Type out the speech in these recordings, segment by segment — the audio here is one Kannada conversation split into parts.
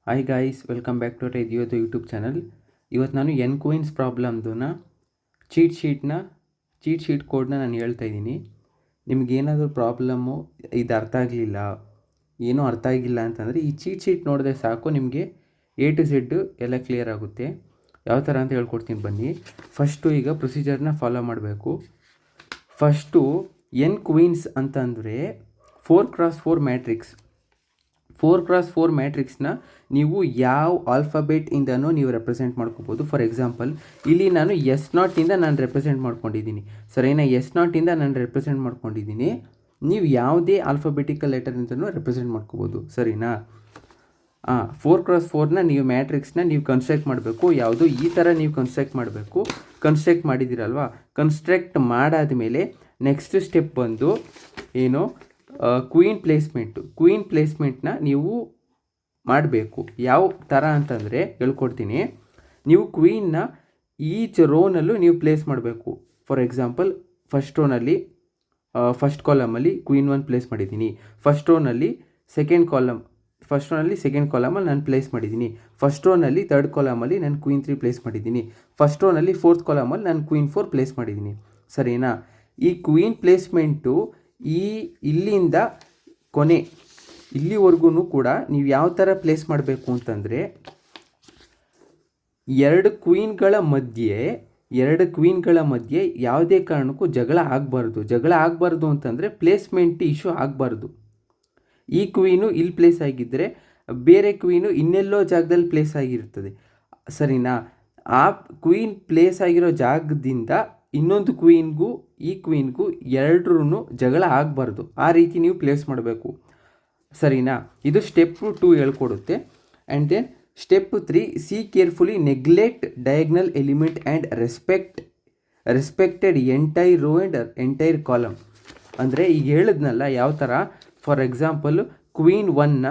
Hi guys, welcome back to ರೇಡಿಯೋದು ಯೂಟ್ಯೂಬ್ ಚಾನಲ್. ಇವತ್ತು ನಾನು ಎನ್ ಕ್ವೀನ್ಸ್ ಪ್ರಾಬ್ಲಮ್ದನ್ನ ಚೀಟ್ ಶೀಟ್ ಕೋಡ್ನ ನಾನು ಹೇಳ್ತಾ ಇದ್ದೀನಿ. ನಿಮಗೇನಾದರೂ ಪ್ರಾಬ್ಲಮ್ಮು ಇದು ಅರ್ಥ ಆಗಲಿಲ್ಲ, ಏನೂ ಅರ್ಥ ಆಗಿಲ್ಲ ಅಂತಂದರೆ ಈ ಚೀಟ್ ಶೀಟ್ ನೋಡಿದ್ರೆ ಸಾಕು, ನಿಮಗೆ A to Z ಎಲ್ಲ ಕ್ಲಿಯರ್ ಆಗುತ್ತೆ. ಯಾವ ಥರ ಅಂತ ಹೇಳ್ಕೊಡ್ತೀನಿ ಬನ್ನಿ. ಫಸ್ಟು ಈಗ ಪ್ರೊಸೀಜರ್ನ ಫಾಲೋ ಮಾಡಬೇಕು. ಫಸ್ಟು ಎನ್ ಕ್ವೀನ್ಸ್ ಅಂತಂದರೆ 4x4 ಮ್ಯಾಟ್ರಿಕ್ಸ್. 4x4 ಮ್ಯಾಟ್ರಿಕ್ಸ್ನ ನೀವು ಯಾವ ಆಲ್ಫಾಬೆಟಿಂದನೂ ನೀವು ರೆಪ್ರೆಸೆಂಟ್ ಮಾಡ್ಕೋಬೋದು. ಫಾರ್ ಎಕ್ಸಾಂಪಲ್ ಇಲ್ಲಿ ನಾನು S0 ನಾನು ರೆಪ್ರೆಸೆಂಟ್ ಮಾಡ್ಕೊಂಡಿದ್ದೀನಿ, ಸರಿನಾ? S0 ನಾನು ರೆಪ್ರೆಸೆಂಟ್ ಮಾಡ್ಕೊಂಡಿದ್ದೀನಿ. ನೀವು ಯಾವುದೇ ಆಲ್ಫಾಬೆಟಿಕಲ್ ಲೆಟರಿಂದನೂ ರೆಪ್ರೆಸೆಂಟ್ ಮಾಡ್ಕೋಬೋದು, ಸರಿನಾ? 4x4ನ ನೀವು ಮ್ಯಾಟ್ರಿಕ್ಸ್ನ ನೀವು ಕನ್ಸ್ಟ್ರಕ್ಟ್ ಮಾಡಬೇಕು. ಯಾವುದು ಈ ಥರ ನೀವು ಕನ್ಸ್ಟ್ರಕ್ಟ್ ಮಾಡಬೇಕು. ಕನ್ಸ್ಟ್ರಕ್ಟ್ ಮಾಡಿದ್ದೀರಲ್ವಾ, ಕನ್ಸ್ಟ್ರಕ್ಟ್ ಮಾಡಾದಮೇಲೆ ನೆಕ್ಸ್ಟ್ ಸ್ಟೆಪ್ ಬಂದು ಏನು, ಕ್ವೀನ್ ಪ್ಲೇಸ್ಮೆಂಟ್ನ ನೀವು ಮಾಡಬೇಕು. ಯಾವ ಥರ ಅಂತಂದರೆ ಹೇಳ್ಕೊಡ್ತೀನಿ. ನೀವು ಕ್ವೀನ್ನ ಈಚ್ ರೋನಲ್ಲೂ ನೀವು ಪ್ಲೇಸ್ ಮಾಡಬೇಕು. ಫಾರ್ ಎಕ್ಸಾಂಪಲ್ ಫಸ್ಟ್ ರೋನಲ್ಲಿ ಫಸ್ಟ್ ಕಾಲಮಲ್ಲಿ ಕ್ವೀನ್ 1 ಪ್ಲೇಸ್ ಮಾಡಿದ್ದೀನಿ. ಫಸ್ಟ್ ರೋನಲ್ಲಿ ಸೆಕೆಂಡ್ ಕಾಲಮಲ್ಲಿ ನಾನು ಪ್ಲೇಸ್ ಮಾಡಿದ್ದೀನಿ. ಫಸ್ಟ್ ರೋನಲ್ಲಿ ಥರ್ಡ್ ಕಾಲಮಲ್ಲಿ ನಾನು ಕ್ವೀನ್ 3 ಪ್ಲೇಸ್ ಮಾಡಿದ್ದೀನಿ. ಫಸ್ಟ್ ರೋನಲ್ಲಿ ಫೋರ್ತ್ ಕಾಲಮಲ್ಲಿ ನಾನು ಕ್ವೀನ್ 4 ಪ್ಲೇಸ್ ಮಾಡಿದ್ದೀನಿ, ಸರಿನಾ? ಈ ಕ್ವೀನ್ ಪ್ಲೇಸ್ಮೆಂಟು ಇಲ್ಲಿಂದ ಇಲ್ಲಿವರೆಗೂ ಕೂಡ ನೀವು ಯಾವ ಥರ ಪ್ಲೇಸ್ ಮಾಡಬೇಕು ಅಂತಂದರೆ, ಎರಡು ಕ್ವೀನ್ಗಳ ಮಧ್ಯೆ ಯಾವುದೇ ಕಾರಣಕ್ಕೂ ಜಗಳ ಆಗಬಾರ್ದು ಅಂತಂದರೆ ಪ್ಲೇಸ್ಮೆಂಟ್ ಇಶ್ಯೂ ಆಗಬಾರ್ದು. ಈ ಕ್ವೀನು ಇಲ್ಲಿ ಪ್ಲೇಸ್ ಆಗಿದ್ದರೆ ಬೇರೆ ಕ್ವೀನು ಇನ್ನೆಲ್ಲೋ ಜಾಗದಲ್ಲಿ ಪ್ಲೇಸ್ ಆಗಿರ್ತದೆ, ಸರಿನಾ? ಆ ಕ್ವೀನ್ ಪ್ಲೇಸ್ ಆಗಿರೋ ಜಾಗದಿಂದ ಇನ್ನೊಂದು ಕ್ವೀನ್ಗೂ ಈ ಕ್ವೀನ್ಗೂ ಎರಡರೂ ಜಗಳ ಆಗಬಾರ್ದು. ಆ ರೀತಿ ನೀವು ಪ್ಲೇಸ್ ಮಾಡಬೇಕು, ಸರಿನಾ? ಇದು ಸ್ಟೆಪ್ 2 ಹೇಳ್ಕೊಡುತ್ತೆ. And then step 3, see carefully neglect diagonal element and respected entire row and entire column. ಅಂದರೆ ಈಗ ಹೇಳಿದ್ನಲ್ಲ ಯಾವ ಥರ. ಫಾರ್ ಎಕ್ಸಾಂಪಲ್ ಕ್ವೀನ್ 1ನ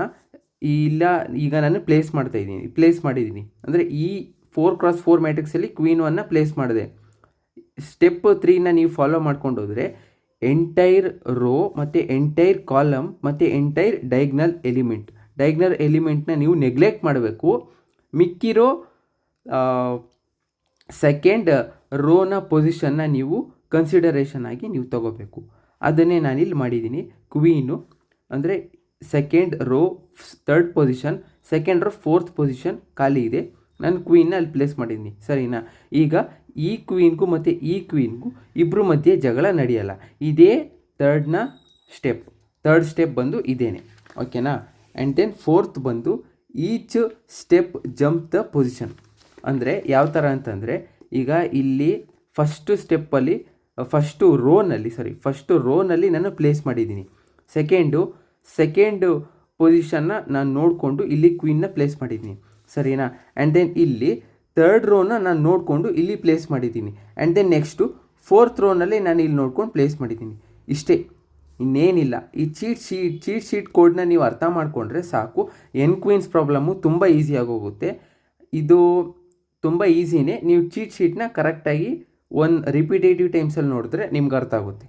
ಈಗ ನಾನು ಪ್ಲೇಸ್ ಮಾಡಿದ್ದೀನಿ ಅಂದರೆ ಈ 4x4 ಮ್ಯಾಟ್ರಿಕ್ಸಲ್ಲಿ ಕ್ವೀನ್ 1ನ ಪ್ಲೇಸ್ ಮಾಡಿದೆ. ಸ್ಟೆಪ್ 3ನ ನೀವು ಫಾಲೋ ಮಾಡ್ಕೊಂಡು ಹೋದರೆ ಎಂಟೈರ್ ರೋ ಮತ್ತು ಎಂಟೈರ್ ಕಾಲಮ್ ಮತ್ತು ಎಂಟೈರ್ ಡಯಾಗ್ನಲ್ ಎಲಿಮೆಂಟ್ನ ನೀವು ನೆಗ್ಲೆಕ್ಟ್ ಮಾಡಬೇಕು. ಮಿಕ್ಕಿರೋ ಸೆಕೆಂಡ್ ರೋನ ಪೊಸಿಷನ್ನ ನೀವು ಕನ್ಸಿಡರೇಷನ್ ಆಗಿ ನೀವು ತಗೋಬೇಕು. ಅದನ್ನೇ ನಾನಿಲ್ಲಿ ಮಾಡಿದ್ದೀನಿ. ಕ್ವೀನು ಅಂದರೆ second row third position, second row fourth position ಖಾಲಿ ಇದೆ, ನಾನು ಕ್ವೀನ್ನ ಅಲ್ಲಿ ಪ್ಲೇಸ್ ಮಾಡಿದ್ದೀನಿ, ಸರಿನಾ? ಈಗ ಈ ಕ್ವೀನ್ಗೂ ಮತ್ತು ಈ ಕ್ವೀನ್ಗೂ ಇಬ್ಬರು ಮಧ್ಯೆ ಜಗಳ ನಡೆಯಲ್ಲ. ಇದೇ ಥರ್ಡ್ ಸ್ಟೆಪ್ ಬಂದು ಇದೇನೆ, ಓಕೆನಾ? ಆ್ಯಂಡ್ ದೆನ್ ಫೋರ್ತ್ ಬಂದು each step jump the position. ಅಂದರೆ ಯಾವ ಥರ ಅಂತಂದರೆ, ಈಗ ಇಲ್ಲಿ ಫಸ್ಟು ರೋನಲ್ಲಿ ನಾನು ಪ್ಲೇಸ್ ಮಾಡಿದ್ದೀನಿ. ಸೆಕೆಂಡು ಪೊಸಿಷನ್ನ ನಾನು ನೋಡಿಕೊಂಡು ಇಲ್ಲಿ ಕ್ವೀನ್ನ ಪ್ಲೇಸ್ ಮಾಡಿದ್ದೀನಿ, ಸರಿನಾ? ಆ್ಯಂಡ್ ದೆನ್ ಇಲ್ಲಿ ಥರ್ಡ್ ರೋನ ನಾನು ನೋಡಿಕೊಂಡು ಇಲ್ಲಿ ಪ್ಲೇಸ್ ಮಾಡಿದ್ದೀನಿ. ಆ್ಯಂಡ್ ದೆನ್ ನೆಕ್ಸ್ಟು ಫೋರ್ತ್ ರೋನಲ್ಲಿ ನಾನು ಇಲ್ಲಿ ನೋಡ್ಕೊಂಡು ಪ್ಲೇಸ್ ಮಾಡಿದ್ದೀನಿ. ಇಷ್ಟೇ, ಇನ್ನೇನಿಲ್ಲ. ಈ ಚೀಟ್ ಶೀಟ್ ಕೋಡ್ನ ನೀವು ಅರ್ಥ ಮಾಡಿಕೊಂಡ್ರೆ ಸಾಕು. ಎನ್ ಕ್ವೀನ್ಸ್ ಪ್ರಾಬ್ಲಮ್ಮು ತುಂಬ ಈಸಿಯಾಗಿ ಹೋಗುತ್ತೆ. ಇದು ತುಂಬ ಈಸಿನೇ. ನೀವು ಚೀಟ್ ಶೀಟ್ನ ಕರೆಕ್ಟಾಗಿ ರಿಪಿಟೇಟಿವ್ ಟೈಮ್ಸಲ್ಲಿ ನೋಡಿದ್ರೆ ನಿಮ್ಗೆ ಅರ್ಥ ಆಗುತ್ತೆ.